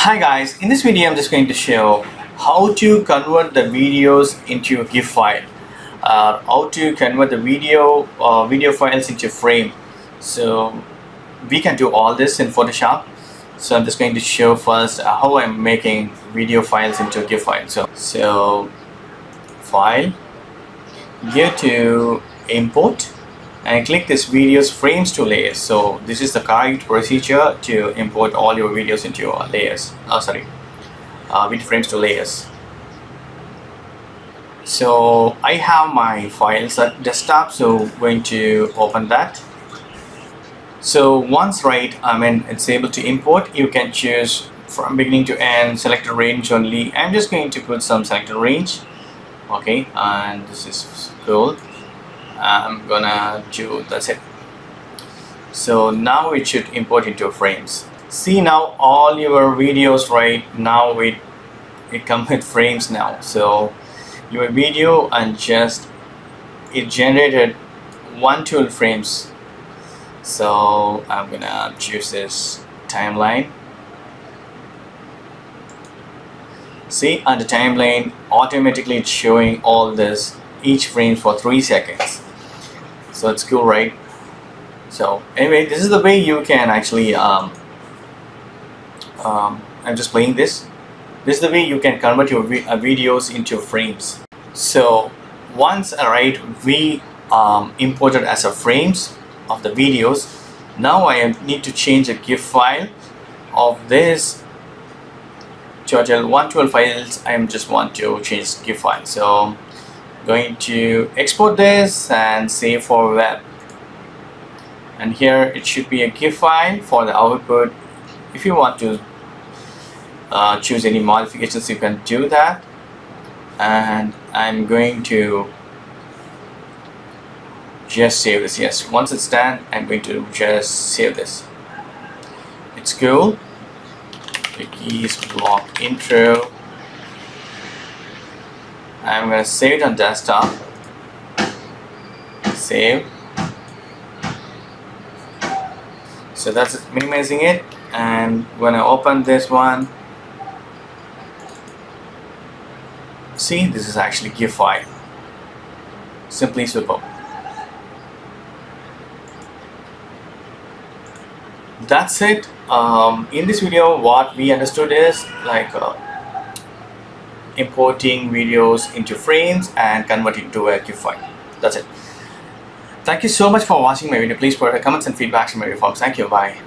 Hi guys, in this video I'm just going to show how to convert the videos into a GIF file, how to convert the video files into frame. So we can do all this in Photoshop. So I'm just going to show first how I'm making video files into a GIF file. So file, go to import and click this videos frames to layers. So this is the correct procedure to import all your videos into your layers. Video frames to layers. So I have my files at desktop, so I'm going to open that. So once it's able to import, you can choose from beginning to end, select a range only. I'm just going to put some selected range. Okay, and this is cool. I'm gonna do, that's it. So now it should import into frames. See, now all your videos right now it comes with frames now. So your video and just it generated 112 frames. So I'm gonna choose this timeline. See, on the timeline automatically it's showing all this each frame for 3 seconds. So it's cool, right? So anyway, this is the way you can actually I'm just playing this. This is the way you can convert your videos into frames. So once we imported as a frames of the videos, now I need to change a GIF file of this total 112 files. I just want to change GIF file. So going to export this and save for web, and here it should be a GIF file for the output. If you want to choose any modifications, you can do that. And I'm going to just save this. Yes, once it's done, I'm going to just save this. It's cool. Cookies block intro. I'm going to save it on desktop. Save. So that's it, minimizing it. And when I open this one, see, this is actually GIF file. Simply superb. That's it. In this video, what we understood is importing videos into frames and converting to a GIF file. That's it. Thank you so much for watching my video. Please put comments and feedbacks in my forms. Thank you. Bye.